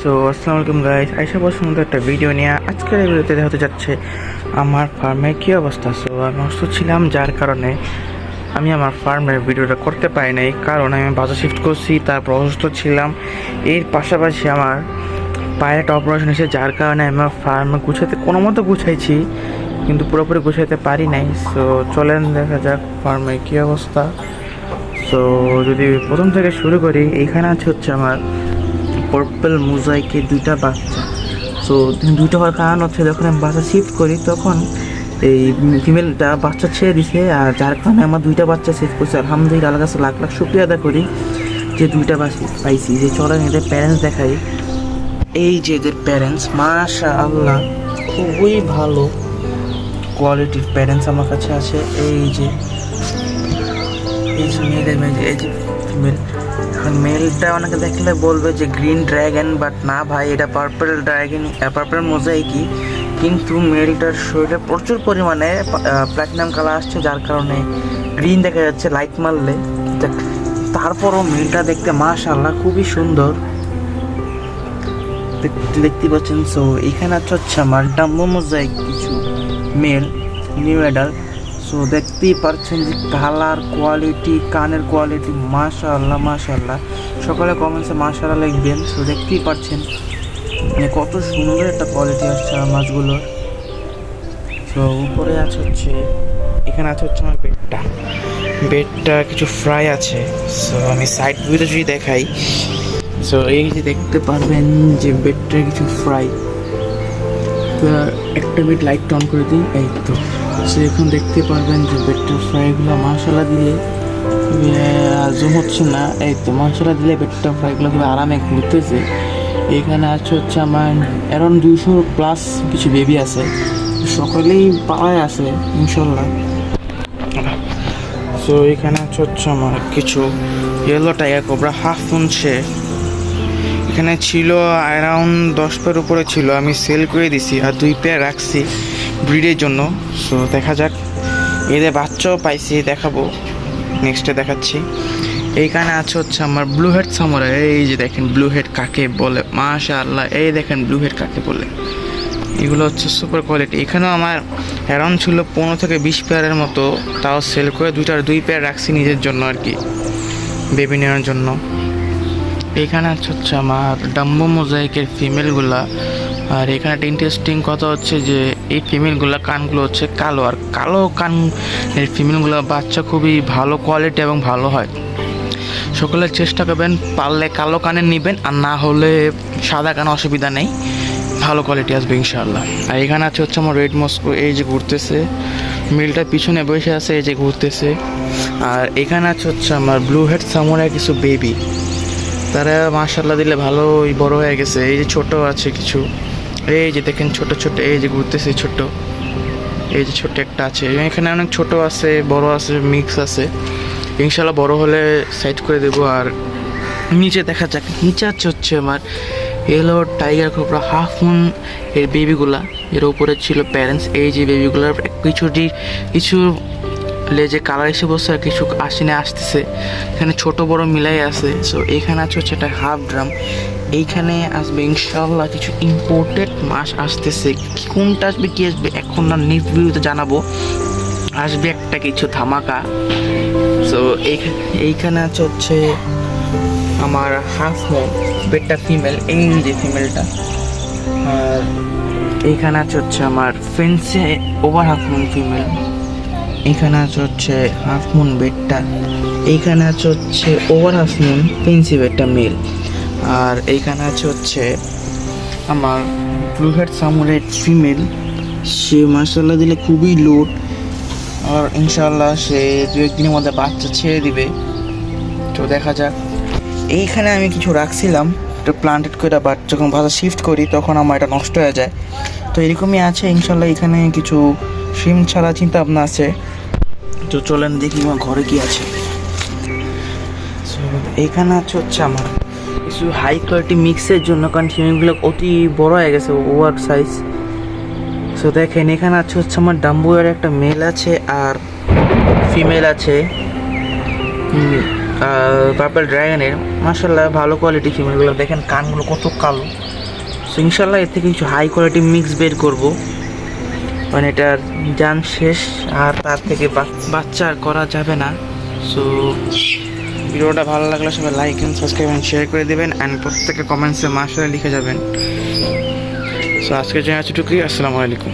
So আসসালামু আলাইকুম guys, আইসা বড় সুন্দর একটা ভিডিও নিয়ে আজকের এই ভিডিওতে হতে যাচ্ছে আমার ফার্মের কী অবস্থা। সো আমি অসুস্থ ছিলাম, যার কারণে আমি আমার ফার্মের ভিডিওটা করতে পারি নাই, কারণ আমি বাজার শিফট করছি, তারপর অসুস্থ ছিলাম। এর পাশাপাশি আমার পায়ে একটা অপারেশন এসে, যার কারণে আমার ফার্মে গুছাইতে কোনো মতো গুছাইছি, কিন্তু পুরোপুরি গুছাইতে পারি নাই। সো চলেন দেখা যাক ফার্মের কী অবস্থা। সো যদি প্রথম থেকে শুরু করি, এইখানে হচ্ছে আমার পার্পল মোজাইকের দুইটা বাচ্চা। সো দুইটা হওয়ার কারণ হচ্ছে, যখন আমি বাচ্চা শিফট করি তখন এই ফিমেলটা বাচ্চা ছেড়ে দিছে, আর যার কারণে আমার দুইটা বাচ্চা সেভ করছে। আলহামদুলিল্লাহ, আল্লাহর কাছে লাখ লাখ শুকরিয়া আদা করি যে দুইটা পাইছি। যে চলেন এদের প্যারেন্টস দেখাই। এই যে এদের প্যারেন্টস, মাশাআল্লাহ খুবই ভালো কোয়ালিটির প্যারেন্টস আমার কাছে আছে। এই যে মেল, এই যে ফিমেল। এখন মেলটা অনেকে দেখলে বলবে যে গ্রিন ড্র্যাগন, বাট না ভাই, এটা পার্পল ড্র্যাগন, পার্পল মোজাইকই। কিন্তু মেলটার শরীরে প্রচুর পরিমাণে প্ল্যাটিনাম কালার আসছে, যার কারণে গ্রিন দেখা যাচ্ছে লাইট মারলে। তারপরও মেলটা দেখতে মাশাআল্লাহ খুবই সুন্দর দেখতে পাচ্ছেন। সো এখানে হচ্ছে আমার ডাম্বো মোজাইক কিছু মেল নিউ অ্যাডাল্ট। সো দেখতেই পাচ্ছেন যে কালার কোয়ালিটি, কানের কোয়ালিটি মাশাআল্লাহ মাশাআল্লাহ। সকালে কমেন্টসে মাশাআল্লাহ লিখবেন। সো দেখতেই পাচ্ছেন মানে কত সুন্দর একটা কোয়ালিটি আসছে আমার মাছগুলোর। সো উপরে হচ্ছে এখানে হচ্ছে আমার বেডটা কিছু ফ্রাই আছে। সো আমি সাইড ভিউতে যদি দেখাই, সো এই যে দেখতে পারবেন যে বেডটা কিছু ফ্রাই। তো একটা বেড লাইট অন করে দিই, এই তো। সো এখন দেখতে পারবেন যে বেডটার ফ্রাইগুলো মাশাআল্লাহ দিলে জুম হচ্ছে না, এই তো মাশাআল্লাহ দিলে বেডটা ফ্রাইগুলো খুবই আরামে ঘুরতেছে। এখানে হচ্ছে আমার অ্যারাউন্ড 200+ কিছু বেবি আছে, সকলেই পাড়ায় আছে ইনশাল্লাহ। সো এখানে হচ্ছে আমার কিছু ইয়েলো টাইগার কোবরা হাফ মুনছে। এখানে ছিল অ্যারাউন্ড 10 পেয়ার উপরে ছিল, আমি সেল করে দিছি, আর 2 পেয়ার রাখছি ব্রিডের জন্য। সো দেখা যাক, এদের বাচ্চাও পাইছি, দেখাবো নেক্সটে দেখাচ্ছি। এইখানে হচ্ছে আমার ব্লু হেড সামুরাই। এই যে দেখেন ব্লু হেড কাকে বলে, মাশাআল্লাহ। এই দেখেন ব্লু হেড কাকে বলে, এগুলো হচ্ছে সুপার কোয়ালিটি। এখানেও আমার অ্যারাউন্ড ছিল 15 থেকে 20 পেয়ারের মতো, তাও সেল করে 2 পেয়ার রাখছি নিজের জন্য আর কি, বেবি নেওয়ার জন্য। এইখানে হচ্ছে আমার ডাম্বো মোজাইকের ফিমেলগুলা। আর এখানে একটা ইন্টারেস্টিং কথা হচ্ছে যে এই ফিমেলগুলা কানগুলো হচ্ছে কালো, আর কালো কান এর ফিমেলগুলো বাচ্চা খুবই ভালো কোয়ালিটি এবং ভালো হয়। সকলে চেষ্টা করবেন, পারলে কালো কানের নেবেন, আর না হলে সাদা কানে অসুবিধা নেই, ভালো কোয়ালিটি আসবে ইনশাআল্লাহ। আর এখানে হচ্ছে আমার রেড মস্কো, এই যে ঘুরতেছে, মিলটা পিছনে বসে আছে, এই যে ঘুরতেছে। আর এখানে হচ্ছে আমার ব্লু হেড সামুরাই কিছু বেবি, তারা মাশাআল্লাহ দিলে ভালোই বড় হয়ে গেছে। এই যে ছোট আছে কিছু, এই যে দেখেন ছোট ছোট, এই যে ঘুরতেছে ছোট, এই যে ছোট একটা আছে। এখানে অনেক ছোট আছে, বড় আছে, মিক্স আছে। ইনশাআল্লাহ বড় হলে সাইড করে দেবো। আর নিচে দেখা যাক, নিচে হচ্ছে আমার yellow tiger cobra half moon এর বেবিগুলা, এর উপরে ছিল প্যারেন্টস। এই যে বেবিগুলার কিছু লেজে কালার এসে বসে, আর কিছু আসতেছে। এখানে ছোট বড় মিলাই আছে। সো এখানে হচ্ছে একটা হাফ ড্রাম, এইখানে আসবে ইনশাআল্লাহ কিছু ইম্পোর্টেড মাছ আসতেছে। কোনটা আসবে কি আসবে এখন না নেক্সট ভিডিওতে জানাবো, আসবে একটা কিছু ধামাকা। সো এইখানে হচ্ছে আমার হাফ মুন বেডটা ফিমেল, এই যে ফিমেলটা। আর এইখানে হচ্ছে আমার ফেন্সে ওভার হাফ মুন ফিমেল। এখানে হচ্ছে হাফ মুন বেডটা, এইখানে হচ্ছে ওভার হাফ মুন ফেন্সি বেডটা মেল। আর এইখানে হচ্ছে আমার ব্লু হেড সামুরাই ফিমেল, সে মাশাআল্লাহ দিলে খুবই লোড, আর ইনশাআল্লাহ সে 2-1 দিনের মধ্যে বাচ্চা ছেড়ে দিবে। তো দেখা যাক। এইখানে আমি কিছু রাখছিলাম এটা প্লান্টেড করে, বাট যখন ভাষা শিফট করি তখন আমার এটা নষ্ট হয়ে যায়। তো এরকমই আছে ইনশাআল্লাহ। এখানে কিছু সিম ছাড়া চিন্তা ভাবনা আছে। তো চলেন দেখি আমার ঘরে কি আছে। সো এইখানে হচ্ছে আমার কিছু হাই কোয়ালিটি মিক্সের জন্য, কারণ সিমেন্টগুলো অতি বড় হয়ে গেছে, ওভার সাইজ। সো দেখেন এখানে হচ্ছে আমার ডাম্বুয়ের একটা মেল আছে আর ফিমেল আছে পার্পল ড্রাগনের। মাশাআল্লাহ ভালো কোয়ালিটি ফিমেলগুলো, দেখেন কানগুলো কত কালো, সো ইনশাল্লাহ এর থেকে কিছু হাই কোয়ালিটি মিক্স বের করব, কারণ এটার জান শেষ আর তার থেকে বাচ্চা আর করা যাবে না। সো ভিডিওটা ভালো লাগলে সবাই like and subscribe and share করে দেবেন অ্যান্ড প্রত্যেকে কমেন্টসে মাশাআল্লাহ লিখে যাবেন। সো আজকের জন্য এতটুকুই। আসসালামু আলাইকুম।